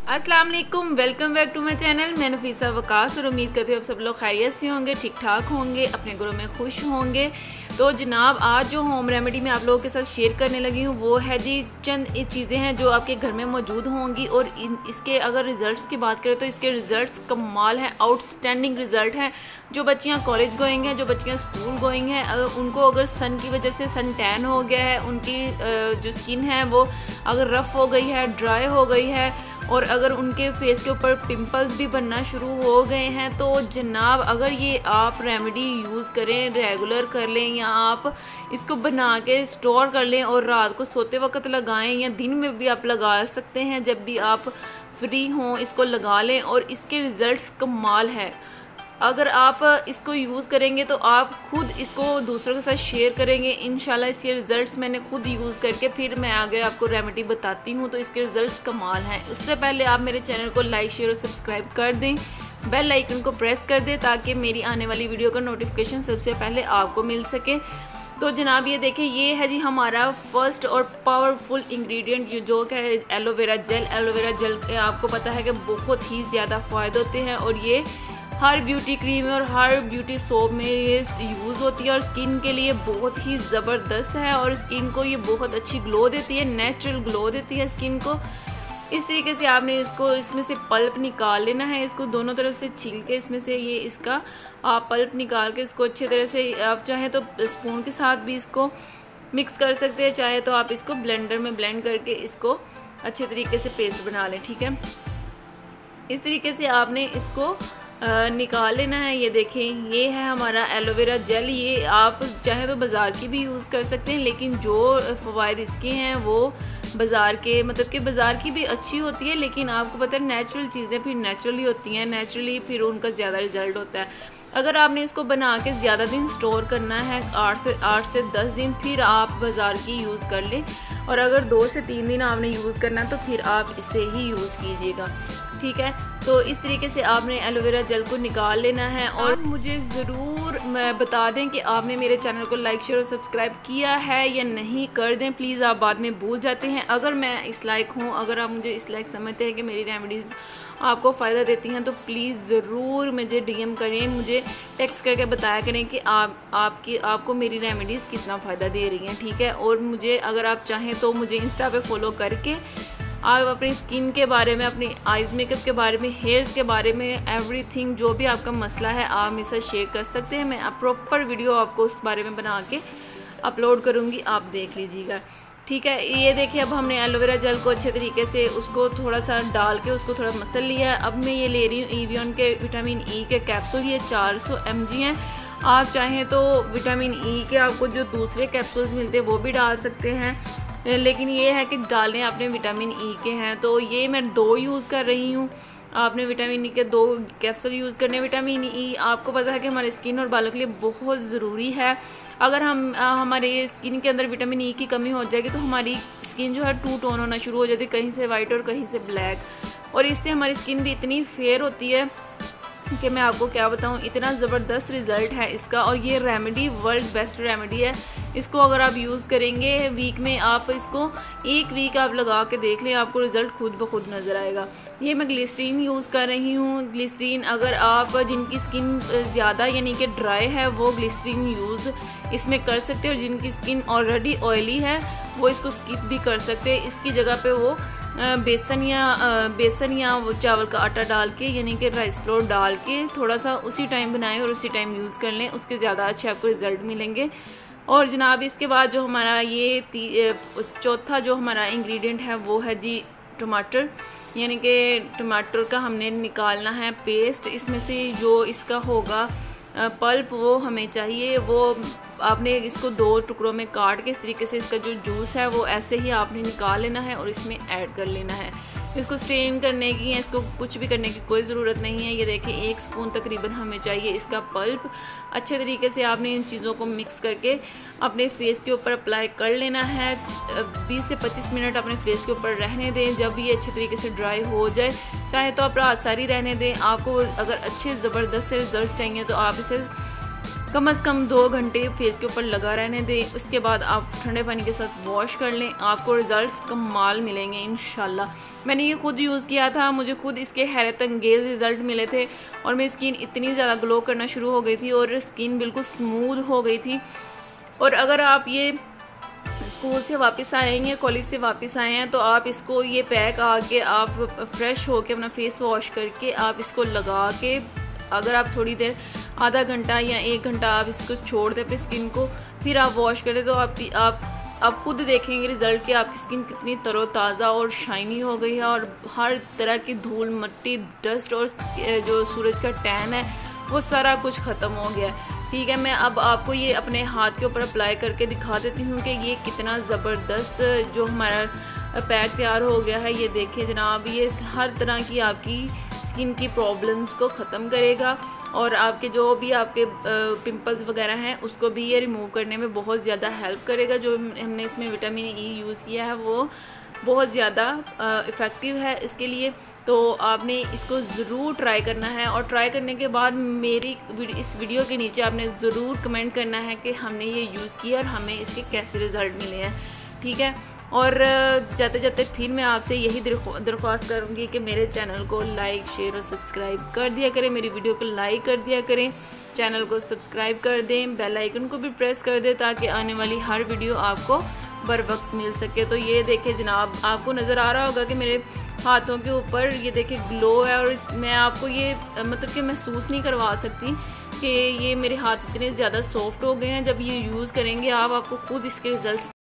अस्सलाम वालेकुम, welcome back to my channel. मैं नफीसा वकास और उम्मीद करती हूँ आप सब लोग खैरियत से होंगे, ठीक ठाक होंगे, अपने घरों में खुश होंगे। तो जनाब आज जो होम रेमेडी मैं आप लोगों के साथ शेयर करने लगी हूँ वो है जी चंद चीज़ें हैं जो आपके घर में मौजूद होंगी और इसके अगर रिज़ल्ट्स की बात करें तो इसके रिज़ल्ट्स कमाल हैं, आउटस्टैंडिंग रिज़ल्ट हैं। जो बच्चियाँ कॉलेज गोइंग हैं, जो बच्चियाँ स्कूल गोइंग हैं, उनको अगर सन की वजह से सन टैन हो गया है, उनकी जो स्किन है वो अगर रफ़ हो गई है, ड्राई हो गई है और अगर उनके फेस के ऊपर पिंपल्स भी बनना शुरू हो गए हैं तो जनाब अगर ये आप रेमेडी यूज़ करें, रेगुलर कर लें या आप इसको बना के स्टोर कर लें और रात को सोते वक्त लगाएं या दिन में भी आप लगा सकते हैं, जब भी आप फ्री हों इसको लगा लें और इसके रिज़ल्ट्स कमाल है। अगर आप इसको यूज़ करेंगे तो आप खुद इसको दूसरों के साथ शेयर करेंगे इंशाल्लाह। इसके रिज़ल्ट्स मैंने खुद यूज़ करके फिर मैं आगे आपको रेमेडी बताती हूँ, तो इसके रिज़ल्ट्स कमाल हैं। उससे पहले आप मेरे चैनल को लाइक शेयर और सब्सक्राइब कर दें, बेल आइकन को प्रेस कर दें ताकि मेरी आने वाली वीडियो का नोटिफिकेशन सबसे पहले आपको मिल सके। तो जनाब ये देखें, ये है जी हमारा फर्स्ट और पावरफुल इंग्रेडिएंट जो कि है एलोवेरा जेल। एलोवेरा जेल के आपको पता है कि बहुत ही ज़्यादा फ़ायदे होते हैं और ये हर ब्यूटी क्रीम और हर ब्यूटी सोप में ये यूज़ होती है और स्किन के लिए बहुत ही ज़बरदस्त है और स्किन को ये बहुत अच्छी ग्लो देती है, नेचुरल ग्लो देती है स्किन को। इस तरीके से आपने इसको इसमें से पल्प निकाल लेना है, इसको दोनों तरफ से छील के इसमें से ये इसका आप पल्प निकाल के इसको अच्छे तरह से आप चाहें तो स्पून के साथ भी इसको मिक्स कर सकते हैं, चाहे तो आप इसको ब्लेंडर में ब्लेंड करके इसको अच्छे तरीके से पेस्ट बना लें। ठीक है, इस तरीके से आपने इसको निकाल लेना है। ये देखें, ये है हमारा एलोवेरा जेल। ये आप चाहे तो बाज़ार की भी यूज़ कर सकते हैं, लेकिन जो फ़वाइद इसके हैं वो बाज़ार के मतलब कि बाज़ार की भी अच्छी होती है, लेकिन आपको पता है नेचुरल चीज़ें फिर नेचुरली होती हैं, नेचुरली फिर उनका ज़्यादा रिज़ल्ट होता है। अगर आपने इसको बना के ज़्यादा दिन स्टोर करना है, 8 से 10 दिन, फिर आप बाज़ार की यूज़ कर लें और अगर 2 से 3 दिन आपने यूज़ करना है तो फिर आप इसे ही यूज़ कीजिएगा। ठीक है, तो इस तरीके से आपने एलोवेरा जेल को निकाल लेना है और मुझे ज़रूर बता दें कि आपने मेरे चैनल को लाइक शेयर और सब्सक्राइब किया है या नहीं, कर दें प्लीज़, आप बाद में भूल जाते हैं। अगर मैं इस लायक हूँ, अगर आप मुझे इस लायक समझते हैं कि मेरी रेमेडीज़ आपको फ़ायदा देती हैं तो प्लीज़ ज़रूर मुझे DM करें, मुझे टेक्स्ट करके बताया करें कि आपको मेरी रेमेडीज़ कितना फ़ायदा दे रही हैं। ठीक है, और मुझे अगर आप चाहें तो मुझे इंस्टा पे फॉलो करके आप अपनी स्किन के बारे में, अपनी आइज़ मेकअप के बारे में, हेयर्स के बारे में, एवरीथिंग जो भी आपका मसला है आप मेरे साथ शेयर कर सकते हैं। मैं प्रॉपर वीडियो आपको उस बारे में बना के अपलोड करूँगी, आप देख लीजिएगा। ठीक है, ये देखिए अब हमने एलोवेरा जेल को अच्छे तरीके से उसको थोड़ा सा डाल के उसको थोड़ा मसल लिया है। अब मैं ये ले रही हूँ एवियन के विटामिन ई के कैप्सूल, ये 400 mg हैं। आप चाहें तो विटामिन ई के आपको जो दूसरे कैप्सूल्स मिलते हैं वो भी डाल सकते हैं, लेकिन ये है कि डालने आपने विटामिन ई के हैं। तो ये मैं 2 यूज़ कर रही हूँ, आपने विटामिन ई के 2 कैप्सूल यूज़ करने। विटामिन ई आपको पता है कि हमारे स्किन और बालों के लिए बहुत ज़रूरी है। अगर हमारे स्किन के अंदर विटामिन ई की कमी हो जाएगी तो हमारी स्किन जो है टू टोन होना शुरू हो जाती है, कहीं से वाइट और कहीं से ब्लैक, और इससे हमारी स्किन भी इतनी फेयर होती है कि मैं आपको क्या बताऊं, इतना ज़बरदस्त रिज़ल्ट है इसका। और ये रेमेडी वर्ल्ड बेस्ट रेमेडी है। इसको अगर आप यूज़ करेंगे वीक में, आप इसको 1 वीक आप लगा के देख लें, आपको रिज़ल्ट खुद ब खुद नज़र आएगा। ये मैं ग्लिसरीन यूज़ कर रही हूँ। ग्लिसरीन अगर आप जिनकी स्किन ज़्यादा यानी कि ड्राई है वो ग्लिसरीन यूज़ इसमें कर सकते हैं, और जिनकी स्किन ऑलरेडी ऑयली है वो इसको स्किप भी कर सकते हैं। इसकी जगह पे वो बेसन या वो चावल का आटा डाल के यानी कि राइस फ्लोर डाल के थोड़ा सा उसी टाइम बनाएं और उसी टाइम यूज़ कर लें, उसके ज़्यादा अच्छे आपको रिज़ल्ट मिलेंगे। और जनाब इसके बाद जो हमारा ये चौथा जो हमारा इंग्रेडिएंट है वो है जी टमाटर, यानी कि टमाटर का हमने निकालना है पेस्ट। इसमें से जो इसका होगा पल्प वो हमें चाहिए, वो आपने इसको 2 टुकड़ों में काट के इस तरीके से इसका जो जूस है वो ऐसे ही आपने निकाल लेना है और इसमें ऐड कर लेना है। इसको स्ट्रेन करने की या इसको कुछ भी करने की कोई ज़रूरत नहीं है। ये देखिए 1 स्पून तकरीबन हमें चाहिए इसका पल्प। अच्छे तरीके से आपने इन चीज़ों को मिक्स करके अपने फेस के ऊपर अप्लाई कर लेना है। 20 से 25 मिनट अपने फेस के ऊपर रहने दें। जब ये अच्छे तरीके से ड्राई हो जाए, चाहे तो आप रात सारी रहने दें। आपको अगर अच्छे ज़बरदस्त से रिज़ल्ट चाहिए तो आप इसे कम से कम 2 घंटे फेस के ऊपर लगा रहने दें। उसके बाद आप ठंडे पानी के साथ वॉश कर लें, आपको रिज़ल्ट्स कमाल मिलेंगे इंशाल्लाह। मैंने ये खुद यूज़ किया था, मुझे खुद इसके हैरत अंगेज़ रिज़ल्ट मिले थे और मेरी स्किन इतनी ज़्यादा ग्लो करना शुरू हो गई थी और स्किन बिल्कुल स्मूथ हो गई थी। और अगर आप ये स्कूल से वापस आए हैं या कॉलेज से वापस आए हैं तो आप इसको ये पैक आके आप फ्रेश होके अपना फेस वॉश करके आप इसको लगा के, अगर आप थोड़ी देर आधा घंटा या 1 घंटा आप इसको छोड़ दें अपनी स्किन को, फिर आप वॉश करें तो आप खुद देखेंगे रिज़ल्ट कि आपकी स्किन कितनी तरोताज़ा और शाइनी हो गई है और हर तरह की धूल मिट्टी डस्ट और जो सूरज का टैन है वो सारा कुछ ख़त्म हो गया है। ठीक है, मैं अब आपको ये अपने हाथ के ऊपर अप्लाई करके दिखा देती हूँ कि ये कितना ज़बरदस्त जो हमारा पैक तैयार हो गया है। ये देखिए जनाब, ये हर तरह की आपकी स्किन की प्रॉब्लम्स को ख़त्म करेगा और आपके जो भी आपके पिंपल्स वगैरह हैं उसको भी ये रिमूव करने में बहुत ज़्यादा हेल्प करेगा। जो हमने इसमें विटामिन ई यूज़ किया है वो बहुत ज़्यादा इफ़ेक्टिव है इसके लिए। तो आपने इसको ज़रूर ट्राई करना है और ट्राई करने के बाद मेरी इस वीडियो के नीचे आपने ज़रूर कमेंट करना है कि हमने ये यूज़ किया और हमें इसके कैसे रिज़ल्ट मिले हैं। ठीक है, और जाते जाते फिर मैं आपसे यही दरख्वास्त करूँगी कि मेरे चैनल को लाइक शेयर और सब्सक्राइब कर दिया करें, मेरी वीडियो को लाइक कर दिया करें, चैनल को सब्सक्राइब कर दें, बेल आइकन को भी प्रेस कर दें ताकि आने वाली हर वीडियो आपको बर वक्त मिल सके। तो ये देखें जनाब, आपको नज़र आ रहा होगा कि मेरे हाथों के ऊपर ये देखिए ग्लो है और मैं आपको ये मतलब कि महसूस नहीं करवा सकती कि ये मेरे हाथ इतने ज़्यादा सॉफ्ट हो गए हैं। जब ये यूज़ करेंगे आपको खुद इसके रिज़ल्ट